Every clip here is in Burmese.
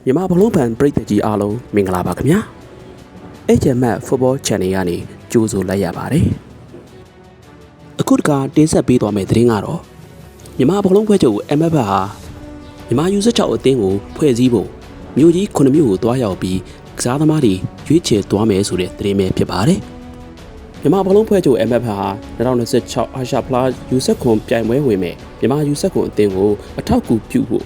မြန်မာဘလုံးဖန်ပရိသတ်ကြီးအားလုံးမင်္ဂလာပါခင်ဗျာ HMF Football Channel ကနေကြိုဆိုလိုက်ရပါတယ်အခုတခါတင်ဆက်ပေးသွားမယ့်သတင်းကတော့မြန်မာဘလုံးဖွဲ့ချုပ် MF ဟာမြန်မာယူ16အသင်းကိုဖွဲ့စည်းဖို့မြို့ကြီး9မြို့ကိုတွားရောက်ပြီးကစားသမားတွေရွေးချယ်သွားမယ်ဆိုတဲ့သတင်းပဲဖြစ်ပါတယ်မြန်မာဘလုံးဖွဲ့ချုပ် MF ဟာ2026အာရှဖလားယူဆက်ခွန်ပြိုင်ပွဲဝင်မဲ့မြန်မာယူဆက်ခွန်အသင်းကိုအထောက်အကူပြုဖို့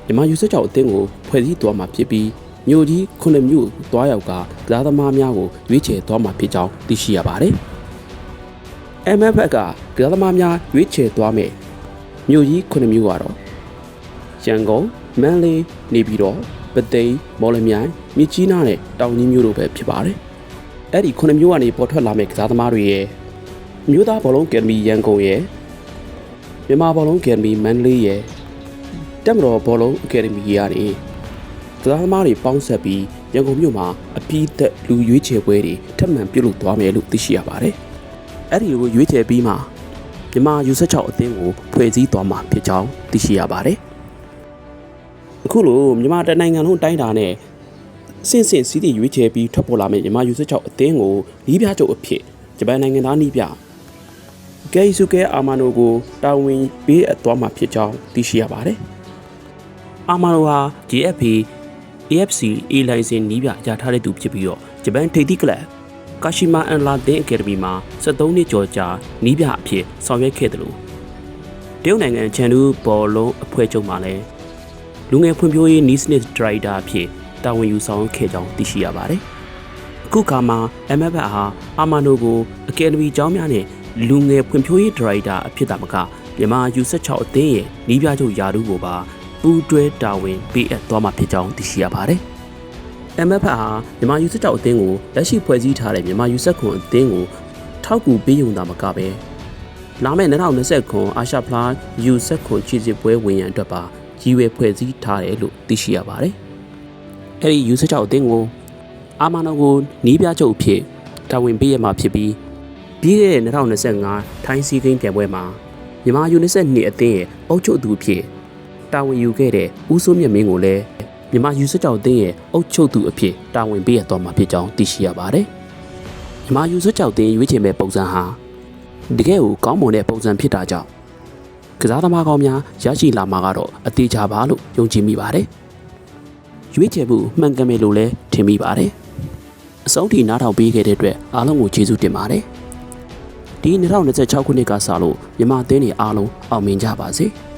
မြန်မာယူဆက်6အသင်းကိုဖွဲ့စည်းသွားမှာဖြစ်ပြီးမြို့ကြီး9မြို့တွားရောက်ကစားသမားများကိုရွေးချယ်သွားမှာဖြစ်ကြောင်းသိရှိရပါတယ်။ MF ကစားသမားများရွေးချယ်သွားမယ်မြို့ကြီး9မြို့ကတော့ရန်ကုန်၊မန္တလေး၊နေပြည်တော်၊ပသိမ်၊မော်လမြိုင်၊မြစ်ကြီးနားနဲ့တောင်ကြီးမြို့တို့ပဲဖြစ်ပါတယ်။အဲ့ဒီ9မြို့ကနေပေါ်ထွက်လာမယ့်ကစားသမားတွေရဲ့မြို့သားဘောလုံးအကယ်ဒမီရန်ကုန်ရဲ့မြန်မာဘောလုံးအကယ်ဒမီမန္တလေးရဲ့တက်မတော်ဘောလုံးအကယ်ဒမီကနေကစားသမားတွေပေါင်းဆက်ပြီးရန်ကုန်မြို့မှာအပြည့်သက်လူရွေးချယ်ပွဲတွေထပ်မံပြုလုပ်သွားမယ်လို့သိရှိရပါတယ်။အဲ့ဒီကိုရွေးချယ်ပြီးမှမြန်မာယူ16အသင်းကိုဖွဲ့စည်းသွားမှာဖြစ်ကြောင်းသိရှိရပါတယ်။အခုလိုမြန်မာတနိုင်ငံလုံးတိုင်းတာနဲ့စင့်စီးတည်ရွေးချယ်ပြီးထွက်ပေါ်လာမယ့်မြန်မာယူ16အသင်းကိုနီးပြချုပ်အဖြစ်ဂျပန်နိုင်ငံသားနီးပြဂေဆူကဲအာမာနိုကိုတာဝန်ပေးအပ်သွားမှာဖြစ်ကြောင်းသိရှိရပါတယ်။အာမာနိုဟာ GFP AFC A license နီးပြရထားတဲ့သူဖြစ်ပြီးတော့ဂျပန်ထိပ်သီးကလပ်ကာရှိမာအန်လာတင်းအကယ်ဒမီမှာ73နှစ်ကျော်ကြာနီးပြအဖြစ်ဆောင်ရွက်ခဲ့တယ်လို့တရုတ်နိုင်ငံချန်တူဘော်လုံးအဖွဲ့ချုပ်မှာလည်းလူငယ်ဖွံ့ဖြိုးရေးနီးစနစ်ဒရိုက်တာအဖြစ်တာဝန်ယူဆောင်ခဲ့ကြောင်းသိရှိရပါတယ်။အခုခါမှာ MF ဟာအာမာနိုကိုအကယ်ဒမီကျောင်းများနဲ့လူငယ်ဖွံ့ဖြိုးရေးဒရိုက်တာအဖြစ်တာမကမြန်မာယူ16အသင်းရဲ့နီးပြချုပ်ယာတုကိုပါပူးတွဲတာဝန်ပေးအပ်သွားမှာဖြစ်ကြောင်းသိရှိရပါတယ်။ MF ဟာမြန်မာယူ16အသင်းကိုလက်ရှိဖွဲ့စည်းထားတဲ့မြန်မာယူဆက်ခွန်အသင်းကိုထောက်ကူပေးရုံသာမကပဲလာမယ့်2029အာရှဖလားယူဆက်ခွန်ချီစစ်ပွဲဝင်ရန်အတွက်ပါကြီးဝဲဖွဲ့စည်းထားတယ်လို့သိရှိရပါတယ်။အဲဒီယူဆက်6အသင်းကိုအာမာနိုကိုနီးပြချုပ်အဖြစ်တာဝန်ပေးရမှာဖြစ်ပြီးပြီးခဲ့တဲ့2025ထိုင်းစီးကိန်းပြိုင်ပွဲမှာမြန်မာယူ22အသင်းရဲ့အုပ်ချုပ်သူအဖြစ်တာဝန်ယူခဲ့တဲ့ဦးစိုးမြတ်မင်းကိုလည်းမြန်မာယူဆက်ကြောက်တင်းရဲ့အုပ်ချုပ်သူအဖြစ်တာဝန်ပေးရတော့မှာဖြစ်ကြောင်းသိရှိရပါတယ်။မြန်မာယူဆက်ကြောက်တင်းရွေးချယ်မဲ့ပုံစံဟာတကယ်ကိုကောင်းမွန်တဲ့ပုံစံဖြစ်တာကြောင့်ကစားသမားကောင်းများရရှိလာမှာကတော့အသေးချာပါလို့ယုံကြည်မိပါတယ်။ရွေးချယ်မှုမှန်ကန်မယ်လို့လည်းထင်မိပါတယ်။အဆုံးထိနားထောင်ပေးခဲ့တဲ့အတွက်အားလုံးကိုကျေးဇူးတင်ပါတယ်။ဒီ2026ခုနှစ်ကစလို့မြန်မာအသင်းတွေအားလုံးအောင်မြင်ကြပါစေ။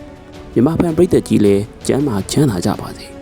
မြန်မာဖန်ပရိသတ်ကြီးလည်းကျမ်းမာချမ်းသာကြပါစေ။